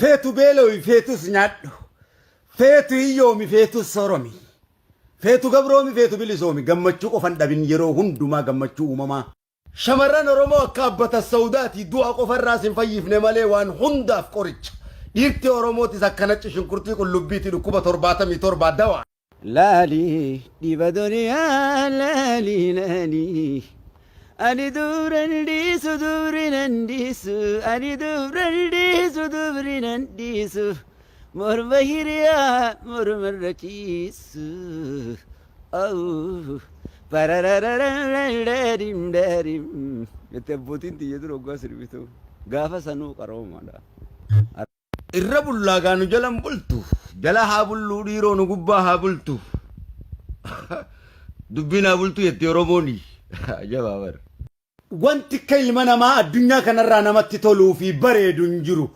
feetu beeloomi feetus nyaadhu feetu hiyyoomi feetus sooromi feetu gabroomi feetu bilisoomi gammachuu qofan dhabin yeroo hundumaa gammachuu uumamaa shamarran oromoo akka abbata sawdaati du'a qofarraas hin fayyifne malee waan hundaaf qoricha dhiirti oromootis akka nacci shunkurtii qullubbiitti dhukkuba 77 dawa laali dhiba duniyaa laali laali ani duran dhiisu durinan dhiisu ani duran dhiisu durinan dhiisu morma hiriyaa morma rakiisu au pararararararim darim itti abbootiin xiyyeetu roggaa sirbitu gaafa sanuu qaroomaadha. Irra bullaagaa nu jalan bultu jala haa bulluu dhiiroo nu gubbaa haa bultu dubbiin haa bultu jetti oromooni jabaabar. Wanti akka ilma namaa addunyaa kanarraa namatti toluu fi bareedu hin jiru.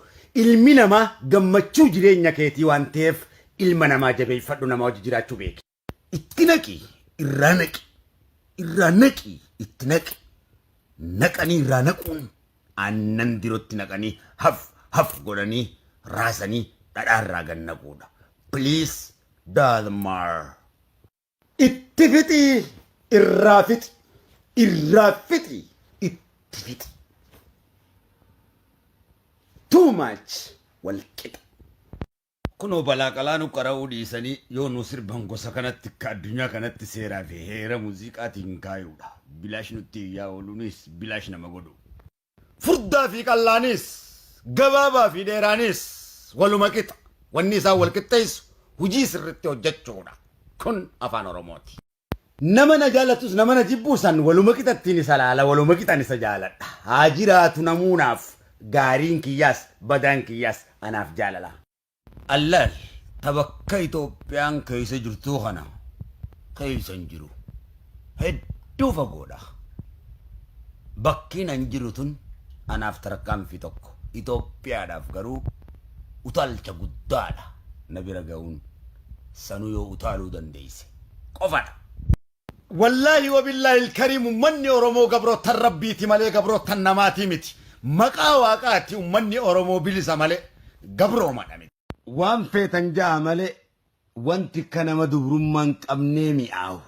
Ilmi namaa gammachuu jireenya keetii waan ta'eef ilma namaa jabeeffadhu nama wajji jiraachuu beeki. Itti naqi irraa naqi irraa naqi itti naqi naqanii irraa naquun aannan dirootti naqanii haf godhanii raasanii dhadhaarraa gannaquudha. Please Dalmar. Itti fixi irraa fixi irraa fixi itti fixi. Too much walqixa. Kunoo balaa qalaanu qara'uu dhiisanii yoo nu sirban gosa kanatti akka addunyaa kanatti seeraa fi heera muuziqaatiin kaayuudha. Bilaash nutti iyyaa ooluunis bilaash nama godhu. Furdaa fi qallaanis gabaabaa fi dheeraanis waluma qixa. Wanni isaan walqixxeessu hujii sirriitti hojjechuudha. Kun afaan Oromooti. Nama na jaalatus nama na jibbuusan waluma qixattiin isa laala waluma qixan isa jaaladha. Haa jiraatu namuunaaf. Gaariin kiyyaas badaan kiyyaas anaaf jaalala. Allaal tabakka Itoophiyaan keessa jirtuu kana keessa hin jiru. Hedduu fagoodha. Bakkiin an jiru tun anaaf tarkaanfii tokko. Itoophiyaadhaaf garuu utaalcha guddaadha. Na bira ga'uun sanuu yoo utaaluu dandeesse qofadha. Wallaahi wabillaahi ilkariimu manni Oromoo gabrootan rabbiiti malee gabrootan namaatii miti. Maqaa waaqaatti ummanni Oromoo bilisa malee gabroomadha miti. Waan feetan ja'a malee wanti akka nama dubrummaan qabnee mi'aawu.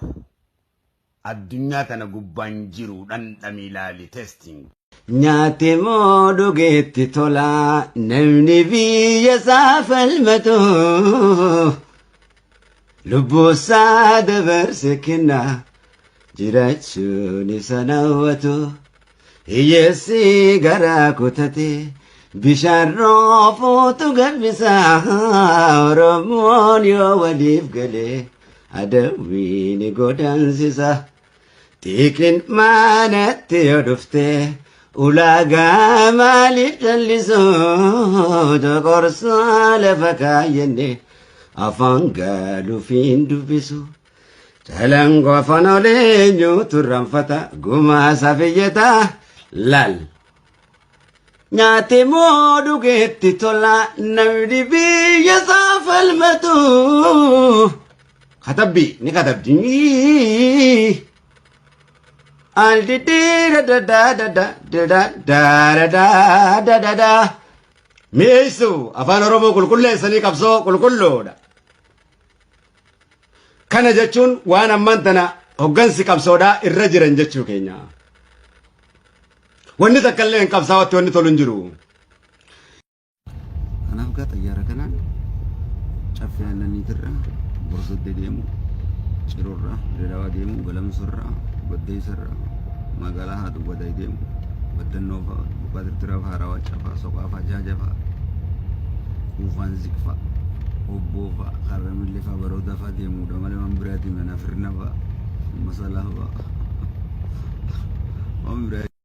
Addunyaa tana gubbaan jiru dhandhami ilaali testing. Nyaate moo dhugeetti tolaa namni biyya isaa falmatu lubbuusaa dabarse kennaa jiraachuun isa nawwatu. Iyesi gara kutate bishaan roofuutu gabbisaa Oromoon yoo waliif galee adawwiin godaansisa. Xiiqin manatti yoo dhufte ulaagaa maaliif jallisoo doqorsaa lafa kaayyenne afaan gaaluufiin dubbisu. Jalango afaan oleenyuutu ranfata gumaa safiyyetaa. Lal nyaate moo dhugeetti tola namni biyya isaa falmatu katabbi ni katabdi aldidii da mi'eessu afaan Oromoo qulqulleessanii qabsoo qulqulluudha. Kana jechuun waan ammaan tana hoggansi qabsoodhaa irra jiran jechuu keenya. Wanni takka illee hin qabsaawatti wanni tolu hin jiru. Kanaaf gaa xayyaara kanaan caffee aannaniitirra borsoddee deemu ciroorra dirreedawaa deemu galamsorra goddeessarra magaalaa haadhu wadaa deemu baddannoo fa'aa buqqaa tirtiraa fa'aa haarawaa cafaa soqaa fa'aa jaaja fa'aa kuufaan ziqfaa obboo fa'aa harramillee fa'aa baroodaa fa'aa deemuudha malee waan biraatiin mana firna fa'aa masalaa fa'aa waan biraa